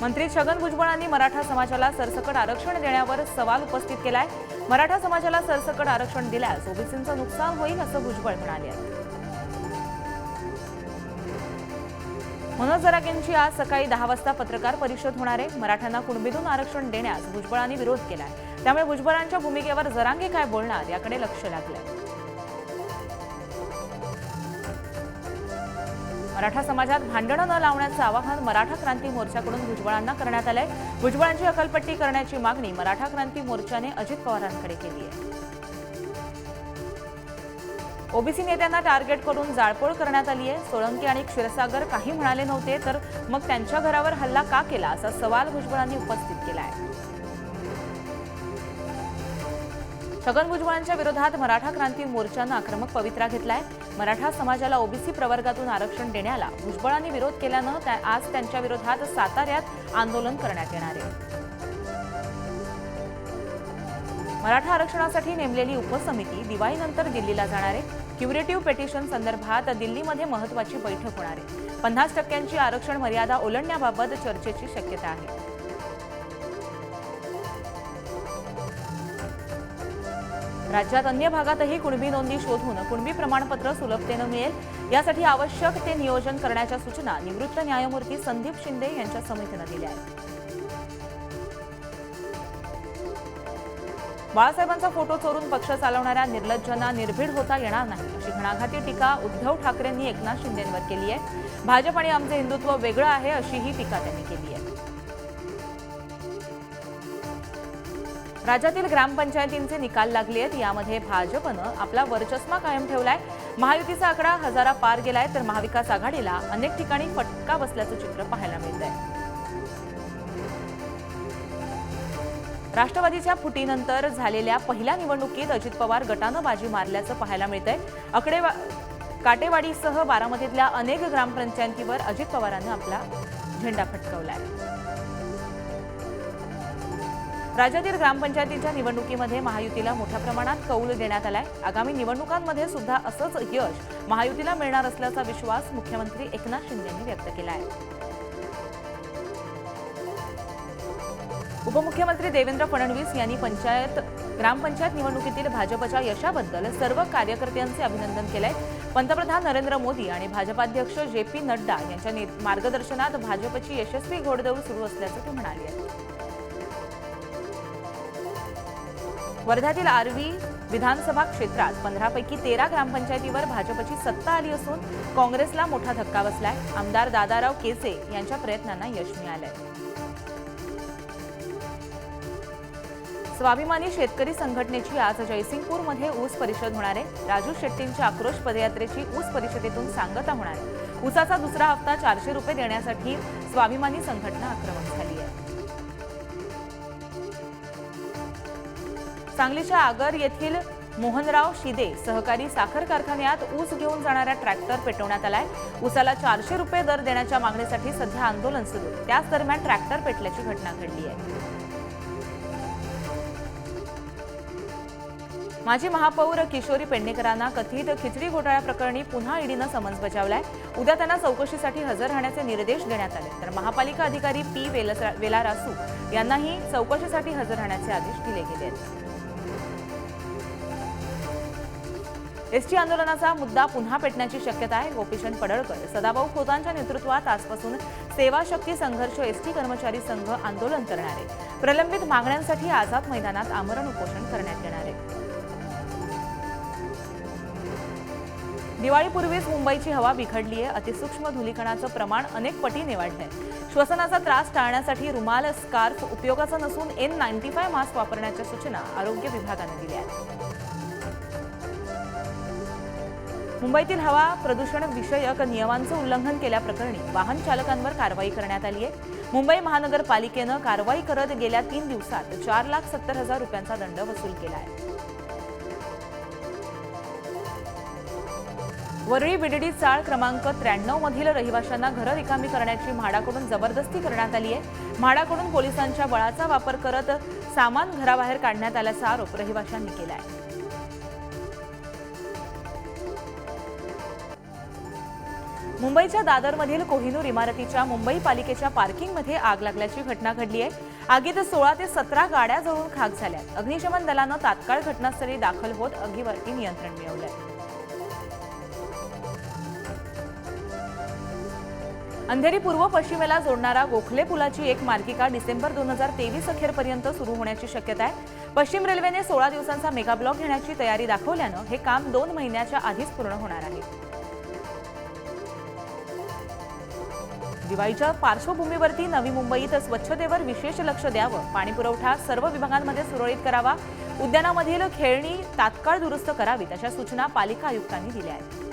मंत्री छगन भुजबळांनी मराठा समाजाला सरसकट आरक्षण देण्यावर सवाल उपस्थित केलाय। मराठा समाजाला सरसकट आरक्षण दिल्यास ओबीसींचं नुकसान होईल असं भुजबळ म्हणाले। मनोज जरांगेंची आज सकाळी 10 वाजता पत्रकार परिषद होणार आहे। मराठ्यांना कुणबीतून आरक्षण देण्यास भुजबळांनी विरोध केलाय, त्यामुळे भुजबळांच्या भूमिकेवर जरांगे काय बोलणार याकडे लक्ष लागलंय। मराठा समाजात भांडणं न लावण्याचं आवाहन मराठा क्रांती मोर्चाकडून भुजबळांना करण्यात आलंय। भुजबळांची हकालपट्टी करण्याची मागणी मराठा क्रांती मोर्चाने अजित पवारांकडे केली आहे। ओबीसी नेत्यांना टार्गेट करून जाळपोळ करण्यात आली आहे। सोळंकी आणि क्षीरसागर काही म्हणाले नव्हते, तर मग त्यांच्या घरावर हल्ला का केला असा सवाल भुजबळांनी उपस्थित केला आहे। छगन भुजबळांच्या विरोधात मराठा क्रांती मोर्चानं आक्रमक पवित्रा घेतलाय। मराठा समाजाला ओबीसी प्रवर्गातून आरक्षण देण्याला भुजबळांनी विरोध केल्यानं आज त्यांच्या विरोधात साताऱ्यात आंदोलन करण्यात येणार आहे। मराठा आरक्षणासाठी नेमलेली उपसमिती दिवाळीनंतर दिल्लीला जाणार आहे। क्युरेटिव्ह पेटिशन संदर्भात दिल्लीमध्ये महत्त्वाची बैठक होणार आहे। 50% आरक्षण मर्यादा ओलांडण्याबाबत चर्चेची शक्यता आहे। राज्यात अन्य भागातही कुणबी नोंदी शोधून कुणबी प्रमाणपत्र सुलभतेनं मिळेल, यासाठी आवश्यक ते नियोजन करण्याच्या सूचना निवृत्त न्यायमूर्ती संदीप शिंदे यांच्या समितीनं दिल्या आहेत। बाळासाहेबांचा फोटो चोरून पक्ष चालवणाऱ्या निर्लज्जांना निर्भीड होता येणार नाही, अशी घणाघाती टीका उद्धव ठाकरेंनी एकनाथ शिंदेंवर केली आहे। भाजप आणि आमचे हिंदुत्व वेगळं आहे अशीही टीका त्यांनी केली आहे। राज्यातील ग्रामपंचायतींचे निकाल लागले आहेत। यामध्ये भाजपनं आपला वरचष्मा कायम ठेवलाय। महायुतीचा आकडा हजारापार गेलाय, तर महाविकास आघाडीला अनेक ठिकाणी फटका बसल्याचं चित्र पाहायला मिळतंय। राष्ट्रवादीच्या फुटीनंतर झालेल्या पहिल्या निवडणुकीत अजित पवार गटानं बाजी मारल्याचं पाहायला मिळतंय। काटेवाडीसह बारामतीतल्या अनेक ग्रामपंचायतींवर अजित पवारांनी आपला झेंडा फटकावलाय। राज्यातील ग्रामपंचायतींच्या निवडणुकीमध्ये महायुतीला मोठ्या प्रमाणात कौल देण्यात आलाय। आगामी निवडणुकांमध्ये सुद्धा असंच यश महायुतीला मिळणार असल्याचा विश्वास मुख्यमंत्री एकनाथ शिंदेंनी व्यक्त केला आहे। उपमुख्यमंत्री देवेंद्र फडणवीस यांनी ग्रामपंचायत निवडणुकीतील भाजपच्या यशाबद्दल सर्व कार्यकर्त्यांचे अभिनंदन केलंय। पंतप्रधान नरेंद्र मोदी आणि भाजपाध्यक्ष JP नड्डा यांच्या मार्गदर्शनात भाजपची यशस्वी घोडदौड सुरू असल्याचं ते म्हणाले। वर्ध्यातील आर्वी विधानसभा क्षेत्रात 15 पैकी 13 ग्रामपंचायतीवर भाजपची सत्ता आली असून काँग्रेसला मोठा धक्का बसलाय। आमदार दादाराव केसे यांच्या प्रयत्नांना यश मिळालंय। स्वाभिमानी शेतकरी संघटनेची आज जयसिंगपूरमध्ये ऊस परिषद होणार आहे। राजू शेट्टींच्या आक्रोश पदयात्रेची ऊस परिषदेतून सांगता होणार आहे। ऊसाचा दुसरा हप्ता 400 रुपये देण्यासाठी स्वाभिमानी संघटना आक्रमक झाली आहे। सांगलीच्या आगर येथील मोहनराव शिदे सहकारी साखर कारखान्यात ऊस घेऊन जाणारा ट्रॅक्टर पेटवण्यात आलाय। ऊसाला 400 रुपये दर देण्याच्या मागणीसाठी सध्या आंदोलन सुरू आहे। त्याच दरम्यान ट्रॅक्टर पेटल्याची घटना घडली आहे। माजी महापौर किशोरी पेडणेकरांना कथित खिचडी घोटाळा प्रकरणी पुन्हा ईडीनं समन्स बजावलाय। उद्या त्यांना चौकशीसाठी हजर राहण्याचे निर्देश देण्यात आले, तर महापालिका अधिकारी P वेलारासू यांनाही चौकशीसाठी हजर राहण्याचे आदेश दिले गेले आहेत। एसटी आंदोलनाचा मुद्दा पुन्हा पेटण्याची शक्यता आहे। गोपीचंद पडळकर, सदाभाऊ खोतांच्या नेतृत्वात आजपासून सेवा शक्ती संघर्ष एसटी कर्मचारी संघ आंदोलन करणार आहे। प्रलंबित मागण्यांसाठी आझाद मैदानात आमरण उपोषण करण्यात येणार आहे। दिवाळीपूर्वीच मुंबईची हवा बिघडली आहे। अतिसूक्ष्म धुलीकणाचं प्रमाण अनेक पटीने वाढलंय। श्वसनाचा त्रास टाळण्यासाठी रुमाल, स्कार्फ उपयोगाचा नसून N95 मास्क वापरण्याच्या सूचना आरोग्य विभागाने दिल्या आहेत। मुंबईतील हवा प्रदूषण विषयक नियमांचं उल्लंघन केल्याप्रकरणी वाहन चालकांवर कारवाई करण्यात आली आहे। मुंबई महानगरपालिकेनं कारवाई करत गेल्या 3 दिवसात 4,70,000 रुपयांचा दंड वसूल केला आहे। वरळी BDD चाळ क्रमांक 93 मधील रहिवाशांना घरं रिकामी करण्याची म्हाडाकडून जबरदस्ती करण्यात आली आहे। म्हाडाकडून पोलिसांच्या बळाचा वापर करत सामान घराबाहेर काढण्यात आल्याचा आरोप रहिवाशांनी केला आहे। मुंबईच्या दादरमधील कोहिनूर इमारतीच्या मुंबई पालिकेच्या पार्किंगमध्ये आग लागल्याची घटना घडली आहे। आगीत 16 ते 17 गाड्या जळून खाक झाल्यात। अग्निशमन दलानं तात्काळ घटनास्थळी दाखल होत आगीवरती नियंत्रण मिळवलंय। अंधेरी पूर्व पश्चिमेला जोडणारा गोखले पुलाची एक मार्गिका डिसेंबर 2023 अखेरपर्यंत सुरू होण्याची शक्यता आहे। पश्चिम रेल्वेने 16 दिवसांचा मेगा ब्लॉक घेण्याची तयारी दाखवल्यानं हे काम 2 महिन्याच्या आधीच पूर्ण होणार आहे। दिवाळीच्या पार्श्वभूमीवरती नवी मुंबईत स्वच्छतेवर विशेष लक्ष द्यावं, पाणीपुरवठा सर्व विभागांमध्ये सुरळीत करावा, उद्यानामधील खेळणी तात्काळ दुरुस्त करावीत अशा सूचना पालिका आयुक्तांनी दिल्या आहेत।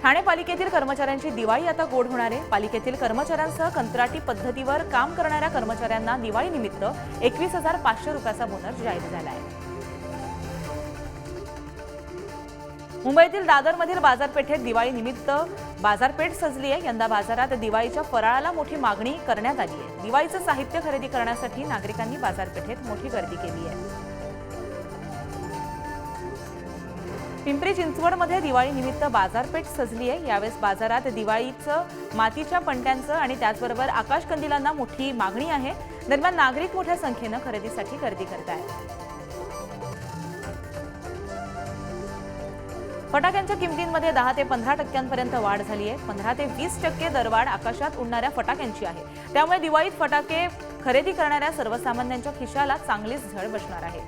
ठाणे पालिकेतील कर्मचाऱ्यांची दिवाळी आता गोड होणार आहे। पालिकेतील कर्मचाऱ्यांसह कंत्राटी पद्धतीवर काम करणाऱ्या कर्मचाऱ्यांना दिवाळीनिमित्त 21,500 रुपयाचा बोनस जाहीर झाला आहे। मुंबईतील दादरमधील बाजारपेठेत दिवाळीनिमित्त बाजारपेठ सजली आहे। यंदा बाजारात दिवाळीच्या फराळाला मोठी मागणी करण्यात आली आहे। दिवाळीचं साहित्य खरेदी करण्यासाठी नागरिकांनी बाजारपेठेत मोठी गर्दी केली आहे। पिंपरी चिंचवडमध्ये दिवाळीनिमित्त बाजारपेठ सजली आहे। यावेळेस बाजारात दिवाळीचं मातीच्या पणत्यांचं आणि त्याचबरोबर आकाशकंदिलांना मोठी मागणी आहे। दरम्यान नागरिक मोठ्या संख्येनं खरेदीसाठी गर्दी करत आहेत। फटाक्यांच्या किमतींमध्ये 10 ते 15% वाढ झाली आहे। 15 ते 20% दरवाढ आकाशात उडणाऱ्या फटाक्यांची आहे। त्यामुळे दिवाळीत फटाके खरेदी करणाऱ्या सर्वसामान्यांच्या खिशाला चांगलीच झळ बसणार आहे।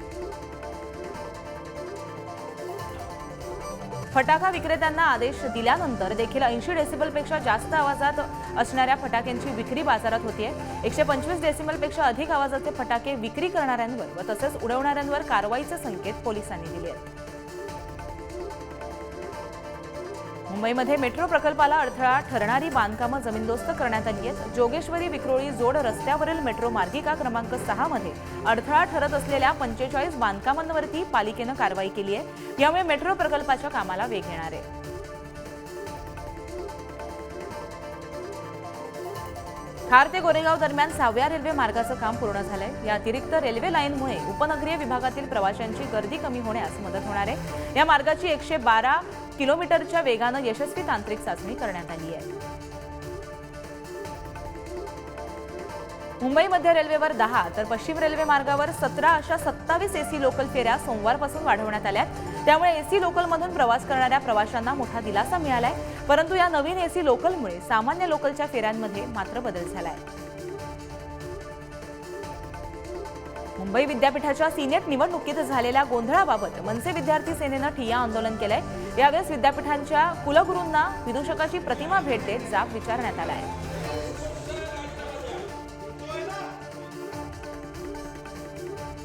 फटाका विक्रेत्यांना आदेश दिल्यानंतर देखील 80 डेसिबलपेक्षा जास्त आवाजात असणाऱ्या फटाक्यांची विक्री बाजारात होतीये। 125 डेसिबलपेक्षा अधिक आवाजाचे फटाके विक्री करणाऱ्यांवर व तसेच उडवणाऱ्यांवर कारवाईचे संकेत पोलिसांनी दिले आहेत। मुंबईमध्ये मेट्रो प्रकल्पाला अडथळा ठरणारी बांधकामं जमीनदोस्त करण्यात आली आहेत। जोगेश्वरी विक्रोळी जोड रस्त्यावरील मेट्रो मार्गिका क्रमांक 6 मध्ये अडथळा ठरत असलेल्या 45 बांधकामांवरती पालिकेनं कारवाई केली आहे। यामुळे मेट्रो प्रकल्पाच्या कामाला वेग येणार आहे। खार ते गोरेगाव दरम्यान 6व्या रेल्वे मार्गाचं काम पूर्ण झालंय। या अतिरिक्त रेल्वे लाईनमुळे उपनगरीय विभागातील प्रवाशांची गर्दी कमी होण्यास मदत होणार आहे। या मार्गाची 112 किलोमीटरच्या वेगानं यशस्वी तांत्रिक चाचणी करण्यात आली आहे। मुंबई मध्य रेल्वेवर 10 तर पश्चिम रेल्वे मार्गावर 17 अशा 27 एसी लोकल फेऱ्या सोमवारपासून वाढवण्यात आल्यात। त्यामुळे एसी लोकलमधून प्रवास करणाऱ्या प्रवाशांना मोठा दिलासा मिळालाय। परंतु या नवीन एसी लोकलमुळे सामान्य लोकलच्या फेऱ्यांमध्ये मात्र बदल झालाय। मुंबई विद्यापीठाच्या सिनेट निवडणुकीत झालेल्या गोंधळाबाबत मनसे विद्यार्थी सेनेनं ठिय्या आंदोलन केलंय। यावेळेस विद्यापीठांच्या कुलगुरूंना विदूषकाची प्रतिमा भेट देत जाब विचारण्यात आला आहे।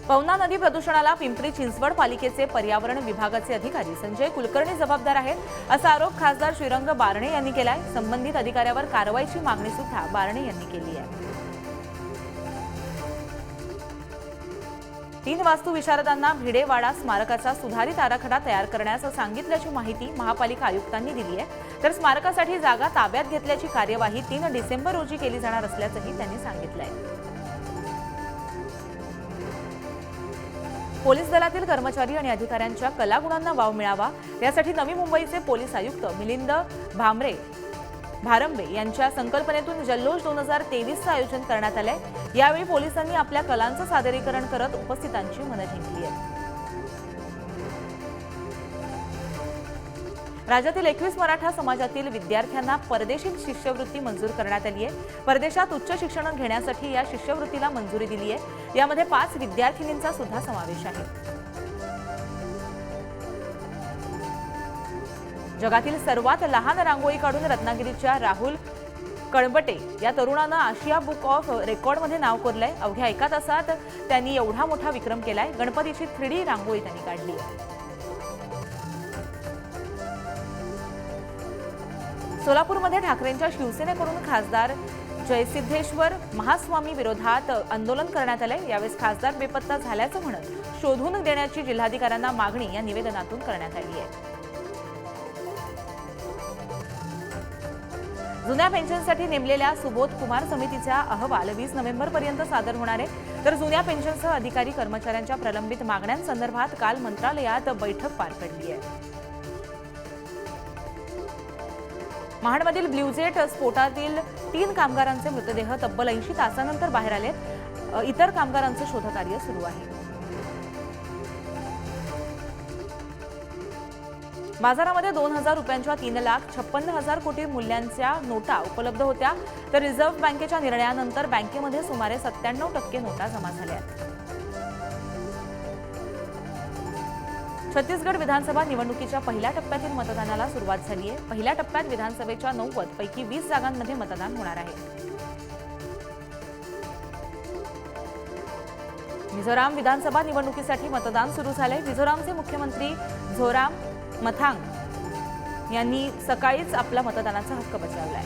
पवना नदी प्रदूषणाला पिंपरी चिंचवड पालिकेचे पर्यावरण विभागाचे अधिकारी संजय कुलकर्णी जबाबदार आहेत असा आरोप खासदार श्रीरंग बारणे यांनी केलाय। संबंधित अधिकाऱ्यावर कारवाईची मागणी सुद्धा बारणे यांनी केली आहे। 3 वास्तू विशारदांना भिडेवाडा स्मारकाचा सुधारित आराखडा तयार करण्यास सांगितल्याची माहिती महापालिका आयुक्तांनी दिली आहे। तर स्मारकासाठी जागा ताब्यात घेतल्याची कार्यवाही 3 डिसेंबर रोजी केली जाणार असल्याचंही त्यांनी सांगितलंय। पोलीस दलातील कर्मचारी आणि अधिकाऱ्यांच्या कलागुणांना वाव मिळावा यासाठी नवी मुंबईचे पोलीस आयुक्त मिलिंद भारंबे यांच्या संकल्पनेतून जल्लोष 2023चं आयोजन करण्यात आलंय। यावेळी पोलिसांनी आपल्या कलांचं सादरीकरण करत उपस्थितांची मनं जिंकली आहेत। राज्यातील 21 मराठा समाजातील विद्यार्थ्यांना परदेशी शिष्यवृत्ती मंजूर करण्यात आली आहे। परदेशात उच्च शिक्षण घेण्यासाठी या शिष्यवृत्तीला मंजुरी दिली आहे। यामध्ये 5 विद्यार्थिनींचा सुद्धा समावेश आहे। जगातील सर्वात लहान रांगोळी काढून रत्नागिरीच्या राहुल कळबटे या तरुणानं आशिया बुक ऑफ रेकॉर्डमध्ये नाव कोरलंय। अवघ्या 1 तासात त्यांनी एवढा मोठा विक्रम केलाय। गणपतीची 3D रांगोळी त्यांनी काढली आहे। सोलापूरमध्ये ठाकरेंच्या शिवसेनेकडून खासदार जयसिद्धेश्वर महास्वामी विरोधात आंदोलन करण्यात आले। यावेळी खासदार बेपत्ता झाल्याचं म्हणत शोधून देण्याची जिल्हाधिकाऱ्यांना मागणी या निवेदनातून करण्यात आली आहे। जुन्या पेन्शनसाठी नेमलेल्या सुबोध कुमार समितीचा अहवाल 20 नोव्हेंबरपर्यंत सादर होणार आहे। तर जुन्या पेन्शनसह अधिकारी कर्मचाऱ्यांच्या प्रलंबित मागण्यांसंदर्भात काल मंत्रालयात बैठक पार पडली आहे। महाडमधील ब्ल्यूजेट स्फोटातील 3 कामगारांचे मृतदेह तब्बल 80 तासानंतर बाहेर आलेत. इतर कामगारांचे शोधकार्य सुरू आहे. बाजारामध्ये 2,000 रुपयांच्या 3,56,000 कोटी मूल्यांच्या नोटा उपलब्ध होत्या, तर रिझर्व्ह बँकेच्या निर्णयानंतर बँकेमध्ये सुमारे 97% नोटा जमा झाल्या. छत्तीसगड विधानसभा निवडणुकीच्या पहिल्या टप्प्यातील मतदानाला सुरुवात झाली आहे. पहिल्या टप्प्यात विधानसभेच्या 90 पैकी 20 जागांमध्ये मतदान होणार आहे. मिझोराम विधानसभा निवडणुकीसाठी मतदान सुरू झाले. मिझोरामचे मुख्यमंत्री झोराम मथांग यांनी सकाळीच आपला मतदानाचा हक्क बजावलाय.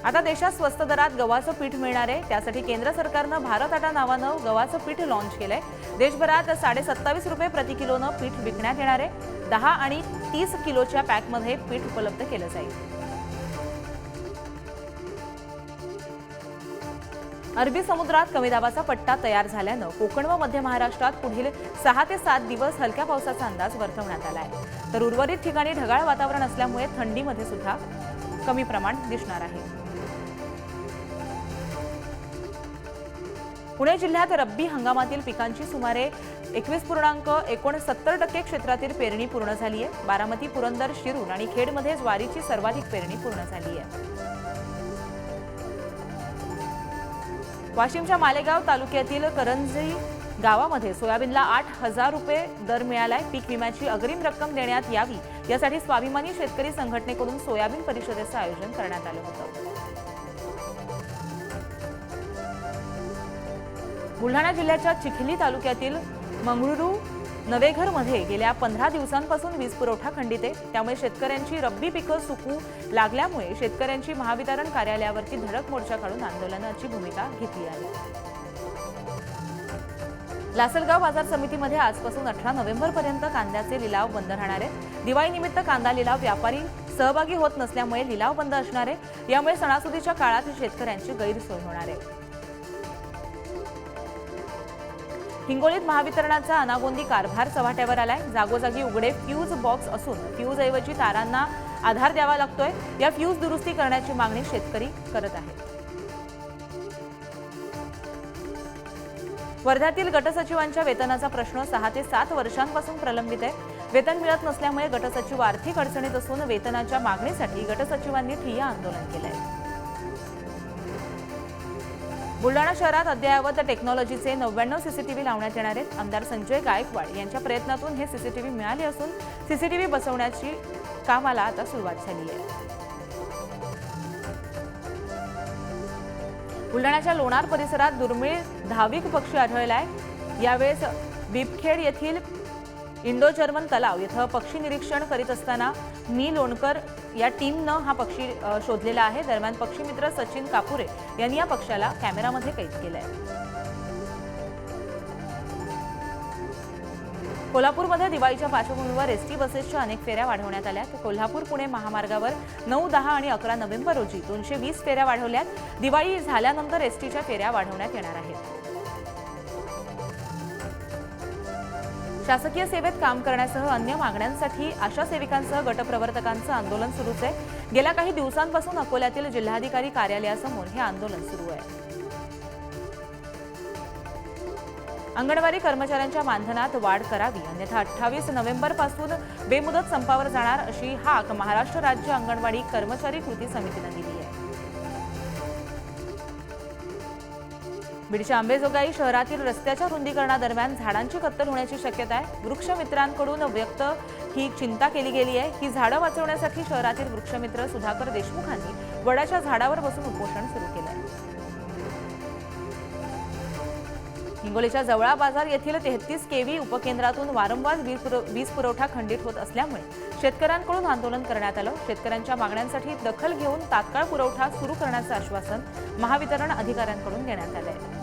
आता देशात स्वस्त दरात गव्हाचं पीठ मिळणार आहे. त्यासाठी केंद्र सरकारनं भारत आटा नावानं गव्हाचं पीठ लॉन्च केलंय. देशभरात 27.5 रुपये प्रति किलोनं पीठ विकण्यात येणार आहे. 10 आणि 30 किलोच्या पॅकमध्ये पीठ उपलब्ध केलं जाईल. अरबी समुद्रात कमी दाबाचा पट्टा तयार झाल्यानं कोकण व मध्य महाराष्ट्रात पुढील 6 ते 7 दिवस हलक्या पावसाचा अंदाज वर्तवण्यात आला आहे. तर उर्वरित ठिकाणी ढगाळ वातावरण असल्यामुळे थंडीमध्ये सुद्धा कमी प्रमाण दिसणार आहे. पुणे जिल्ह्यात रब्बी हंगामातील पिकांची सुमारे 21.69% क्षेत्रातील पेरणी पूर्ण झाली आहे. बारामती, पुरंदर, शिरूर आणि खेडमध्ये ज्वारीची सर्वाधिक पेरणी पूर्ण झाली आहे. वाशिमच्या मालेगाव तालुक्यातील करंजी गावामध्ये सोयाबीनला 8,000 रुपये दर मिळालाय. पीक विम्याची अग्रिम रक्कम देण्यात यावी यासाठी स्वाभिमानी शेतकरी संघटनेकडून सोयाबीन परिषदेचं आयोजन करण्यात आलं होतं. बुलढाणा जिल्ह्याच्या चिखली तालुक्यातील मंगळुरू नवेघरमध्ये गेल्या 15 दिवसांपासून वीज पुरवठा खंडित आहे. त्यामुळे शेतकऱ्यांची रब्बी पिकं सुकू लागल्यामुळे शेतकऱ्यांची महावितरण कार्यालयावरती धडक मोर्चा काढून आंदोलनाची भूमिका घेतली आहे. लासलगाव बाजार समितीमध्ये आजपासून 18 नोव्हेंबरपर्यंत कांद्याचे लिलाव बंद राहणार आहेत. दिवाळीनिमित्त कांदा लिलाव व्यापारी सहभागी होत नसल्यामुळे लिलाव बंद असणार आहे. यामुळे सणासुदीच्या काळात शेतकऱ्यांची गैरसोय होणार आहे. हिंगोलीत महावितरणाचा अनागोंदी कारभार चव्हाट्यावर आलाय. जागोजागी उघडे फ्यूज बॉक्स असून फ्यूजऐवजी तारांना आधार द्यावा लागतोय. या फ्यूज दुरुस्ती करण्याची मागणी शेतकरी करत आहेत. वर्ध्यातील गटसचिवांच्या वेतनाचा प्रश्न 6 ते 7 वर्षांपासून प्रलंबित आहे. वेतन मिळत नसल्यामुळे गटसचिव आर्थिक अडचणीत असून वेतनाच्या मागणीसाठी गटसचिवांनी ठिय्या आंदोलन केलंय. बुलढाणा शहरात अद्ययावत टेक्नॉलॉजीचे 99 सीसीटीव्ही लावण्यात येणार आहेत. आमदार संजय गायकवाड यांच्या प्रयत्नातून हे सीसीटीव्ही मिळाले असून सीसीटीव्ही बसवण्याची कामाला आता सुरुवात झाली आहे. बुलढाण्याच्या लोणार परिसरात दुर्मिळ धाविक पक्षी आढळलाय. यावेळेस बिबखेड येथील इंडो जर्मन तलाव इथं पक्षी निरीक्षण करीत असताना मी लोणकर या टीमनं हा पक्षी शोधलेला आहे. दरम्यान पक्षी मित्र सचिन कापुरे यांनी या पक्षाला कॅमेरामध्ये कैद केलंय. कोल्हापूरमध्ये दिवाळीच्या पार्श्वभूमीवर एसटी बसेसच्या अनेक फेऱ्या वाढवण्यात आल्या. कोल्हापूर पुणे महामार्गावर 9, 10 आणि 11 नोव्हेंबर रोजी 220 फेऱ्या वाढवल्यात. दिवाळी झाल्यानंतर एसटीच्या फेऱ्या वाढवण्यात येणार आहेत. शासकीय सेवेत काम करण्यासह अन्य मागण्यांसाठी आशा सेविकांसह गटप्रवर्तकांचं आंदोलन सुरूच आहे. गेल्या काही दिवसांपासून अकोल्यातील जिल्हाधिकारी कार्यालयासमोर हे आंदोलन सुरू आहे. अंगणवाडी कर्मचाऱ्यांच्या मानधनात वाढ करावी, अन्यथा 28 नोव्हेंबरपासून बेमुदत संपावर जाणार अशी हाक महाराष्ट्र राज्य अंगणवाडी कर्मचारी कृती समितीनं दिली आहे. बीडच्या अंबेजोगाई शहरातील रस्त्याच्या रुंदीकरणादरम्यान झाडांची कत्तल होण्याची शक्यता आहे. वृक्षमित्रांकडून व्यक्त ही चिंता केली गेली आहे. ही झाडं वाचवण्यासाठी शहरातील वृक्षमित्र सुधाकर देशमुखांनी वडाच्या झाडावर बसून उपोषण सुरू केलं आहे. हिंगोलीच्या जवळा बाजार येथील 33 केव्ही उपकेंद्रातून वारंवार वीज पुरवठा खंडित होत असल्यामुळे शेतकऱ्यांकडून आंदोलन करण्यात आलं. शेतकऱ्यांच्या मागण्यांसाठी दखल घेऊन तात्काळ पुरवठा सुरू करण्याचं आश्वासन महावितरण अधिकाऱ्यांकडून देण्यात आलं आहे.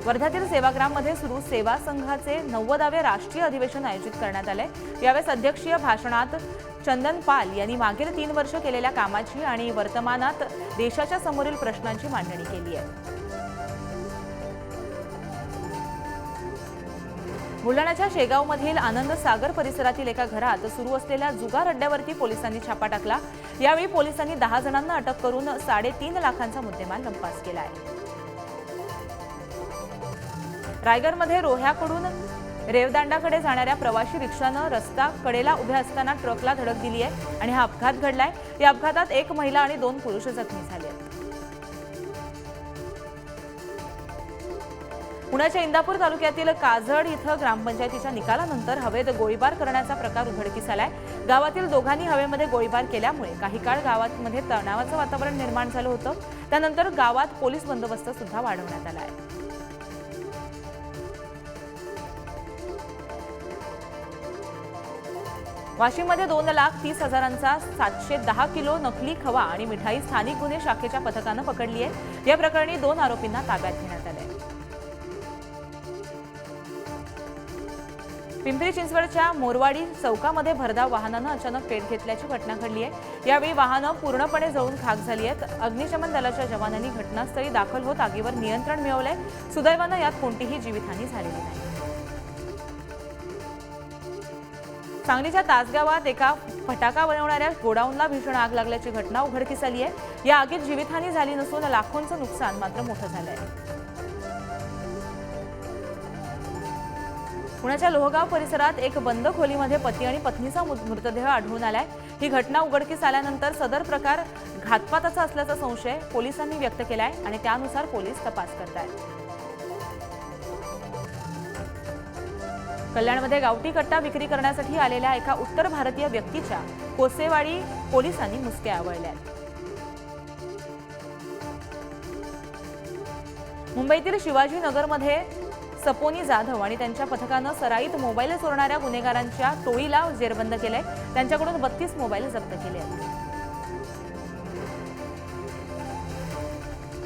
वर्ध्यातील सेवाग्राममध्ये सुरू सेवा संघाचे 90वे राष्ट्रीय अधिवेशन आयोजित करण्यात आले. यावेळेस अध्यक्षीय भाषणात चंदन पाल यांनी मागील 3 वर्ष केलेल्या कामाची आणि वर्तमानात देशाच्या समोरील प्रश्नांची मांडणी केली आहे. बुलढाण्याच्या शेगावमधील आनंद सागर परिसरातील एका घरात सुरू असलेल्या जुगार अड्ड्यावरती पोलिसांनी छापा टाकला। यावेळी पोलिसांनी 10 जणांना अटक करून 3.5 लाखांचा मुद्देमाल लंपास केला आहे। रायगडमध्ये रोह्याकडून रेवदांडाकडे जाणाऱ्या प्रवासी रिक्षानं रस्ता कडेला उभ्या असताना ट्रकला धडक दिली आहे आणि हा अपघात घडलाय। या अपघातात एक महिला आणि 2 पुरुष जखमी झाले आहेत। पुण्याच्या इंदापूर तालुक्यातील काजळ इथं ग्रामपंचायतीच्या निकालानंतर हवेत गोळीबार करण्याचा प्रकार उघडकीस आलाय। गावातील दोघांनी हवेमध्ये गोळीबार केल्यामुळे काही काळ गावामध्ये तणावाचं वातावरण निर्माण झालं होतं। त्यानंतर गावात पोलीस बंदोबस्त सुद्धा वाढवण्यात आला आहे। वाशिममध्ये 2,30,000चा 710 किलो नकली खवा आणि मिठाई स्थानिक गुन्हे शाखेच्या पथकानं पकडली आहे। या प्रकरणी 2 आरोपींना ताब्यात घेण्यात आले आहे। पिंपरी चिंचवडच्या मोरवाडी चौकामध्ये भरधाव वाहनानं अचानक पेट घेतल्याची घटना घडली आहे। यावेळी वाहनं पूर्णपणे जळून खाक झाली आहेत। अग्निशमन दलाच्या जवानांनी घटनास्थळी दाखल होत आगीवर नियंत्रण मिळवलंय। सुदैवानं यात कोणतीही जीवितहानी झालेली नाही। सांगलीच्या तासगावात एका फटाका बनवणाऱ्या गोडाऊनला भीषण आग लागल्याची घटना उघडकीस आली आहे। या आगीत जीवितहानी झाली नसून लाखोंचं नुकसान मात्र मोठं झालं आहे। पुण्याच्या लोहगाव परिसरात एक बंद खोलीमध्ये पती आणि पत्नीचा मृतदेह आढळून आलाय। ही घटना उघडकीस आल्यानंतर सदर प्रकार घातपाताचा असल्याचा संशय पोलिसांनी व्यक्त केलाय आणि त्यानुसार पोलीस तपास करतायत। कल्याणमध्ये गावठी कट्टा विक्री करण्यासाठी आलेल्या एका उत्तर भारतीय व्यक्तीच्या कोसेवाडी पोलिसांनी मुसक्या आवळल्यात। मुंबईतील शिवाजीनगरमध्ये सपोनी जाधव आणि त्यांच्या पथकानं सराईत मोबाईल चोरणाऱ्या गुन्हेगारांच्या टोळीला जेरबंद केलंय। त्यांच्याकडून 32 मोबाईल जप्त केले आहेत।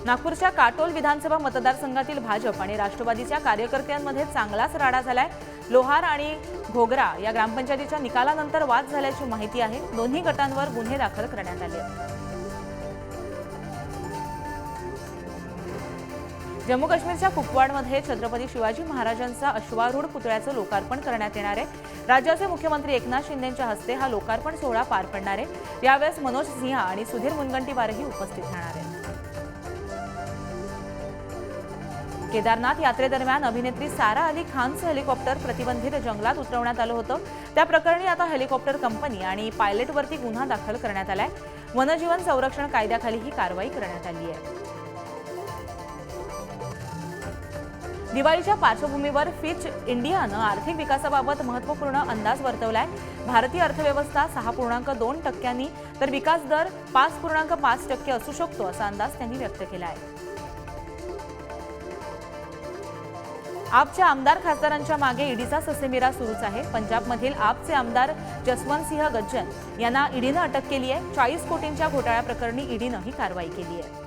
नागपूरच्या काटोल विधानसभा मतदारसंघातील भाजप आणि राष्ट्रवादीच्या कार्यकर्त्यांमध्ये चांगलाच राडा झालाय। लोहार आणि घोगरा या ग्रामपंचायतीच्या निकालानंतर वाद झाल्याची माहिती आहे। दोन्ही गटांवर गुन्हे दाखल करण्यात आले आहेत। जम्मू काश्मीरच्या कुपवाडमध्ये छत्रपती शिवाजी महाराजांचा अश्वारूढ पुतळ्याचं लोकार्पण करण्यात येणार आहे। राज्याचे मुख्यमंत्री एकनाथ शिंदेंच्या हस्ते हा लोकार्पण सोहळा पार पडणार आहे। यावेळेस मनोज सिंह आणि सुधीर मुनगंटीवारही उपस्थित राहणार आहेत। केदारनाथ यात्रेदरम्यान अभिनेत्री सारा अली खानचं हेलिकॉप्टर प्रतिबंधित जंगलात उतरवण्यात आलं होतं। त्या प्रकरणी आता हेलिकॉप्टर कंपनी आणि पायलटवरती गुन्हा दाखल करण्यात आलाय। वन्यजीवन संरक्षण कायद्याखाली ही कारवाई करण्यात आली आहे। दिवाळीच्या पार्श्वभूमीवर फिच इंडियानं आर्थिक विकासाबाबत महत्त्वपूर्ण अंदाज वर्तवलाय। भारतीय अर्थव्यवस्था 6.2% तर विकास दर 5.5% असू शकतो असा अंदाज त्यांनी व्यक्त केला आहे। आपच्या आमदार खासदारांच्या मागे ईडीचा ससेमिरा सुरूच आहे। पंजाबमधील आपचे आमदार जसवंतसिंह गज्जन यांना ईडीनं अटक केली आहे। 40 कोटींच्या घोटाळ्याप्रकरणी ईडीनं ही कारवाई केली आहे।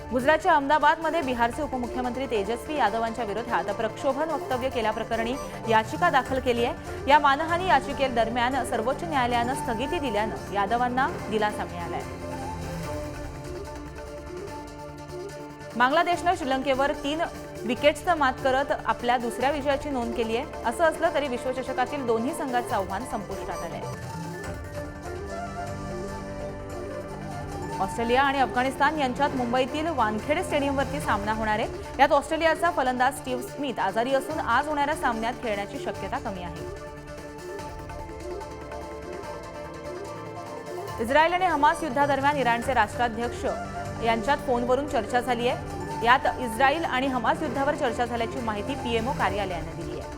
गुजरातच्या अहमदाबादमध्ये बिहारचे उपमुख्यमंत्री तेजस्वी यादवांच्या विरोधात प्रक्षोभन वक्तव्य केल्याप्रकरणी याचिका दाखल केली आहे। या मानहानी याचिकेदरम्यान सर्वोच्च न्यायालयानं स्थगिती दिल्यानं यादवांना दिलासा मिळाला आहे। बांगलादेशनं श्रीलंकेवर 3 विकेट्सचं मात करत आपल्या दुसऱ्या विजयाची नोंद केली आहे। असं असलं तरी विश्वचषकातील दोन्ही संघांचं आव्हान संपुष्टात आलंय। ऑस्ट्रेलिया आणि अफगाणिस्तान यांच्यात मुंबईतील वानखेडे स्टेडियमवरती सामना होणार आहे। यात ऑस्ट्रेलियाचा फलंदाज स्टीव्ह स्मिथ आजारी असून आज होणाऱ्या सामन्यात खेळण्याची शक्यता कमी आहे। इस्रायल आणि हमास युद्धादरम्यान इराणचे राष्ट्राध्यक्ष यांच्यात फोनवरून चर्चा झाली आहे। यात इस्रायल आणि हमास युद्धावर चर्चा झाल्याची माहिती पीएमओ कार्यालयाने दिली आहे।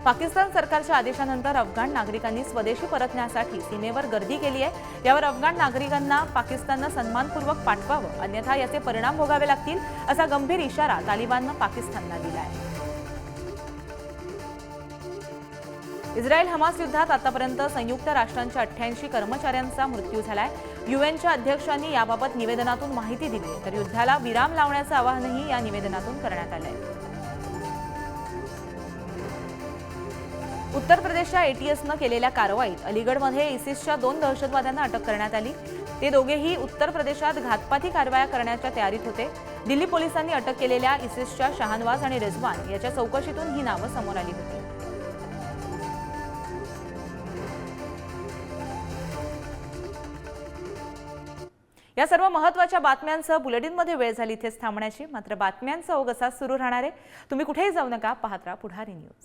पाकिस्तान सरकारच्या आदेशानंतर अफगाण नागरिकांनी स्वदेशी परतण्यासाठी सीमेवर गर्दी केली आहे। यावर अफगाण नागरिकांना पाकिस्ताननं सन्मानपूर्वक पाठवावं, अन्यथा याचे परिणाम भोगावे लागतील असा गंभीर इशारा तालिबाननं पाकिस्तानला दिला आहे। इस्रायल हमास युद्धात आतापर्यंत संयुक्त राष्ट्रांच्या 88 कर्मचाऱ्यांचा मृत्यू झालाय। यूएनच्या अध्यक्षांनी याबाबत निवेदनातून माहिती दिली आहे, तर युद्धाला विराम लावण्याचं आवाहनही या निवेदनातून करण्यात आलंय। उत्तर प्रदेशच्या एटीएसनं केलेल्या कारवाईत अलीगडमध्ये इसिसच्या 2 दहशतवाद्यांना अटक करण्यात आली। ते दोघेही उत्तर प्रदेशात घातपाती कारवाया करण्याच्या तयारीत होते। दिल्ली पोलिसांनी अटक केलेल्या इसिसच्या शाहनवाज आणि रिजवान याच्या चौकशीतून ही नावं समोर आली होती। या सर्व महत्त्वाच्या बातम्यांसह बुलेटिनमध्ये वेळ झाली इथेच थांबण्याची। मात्र बातम्यांचा ओघ असाच सुरू राहणार आहे। तुम्ही कुठेही जाऊ नका, पाहत राहा पुढारी न्यूज।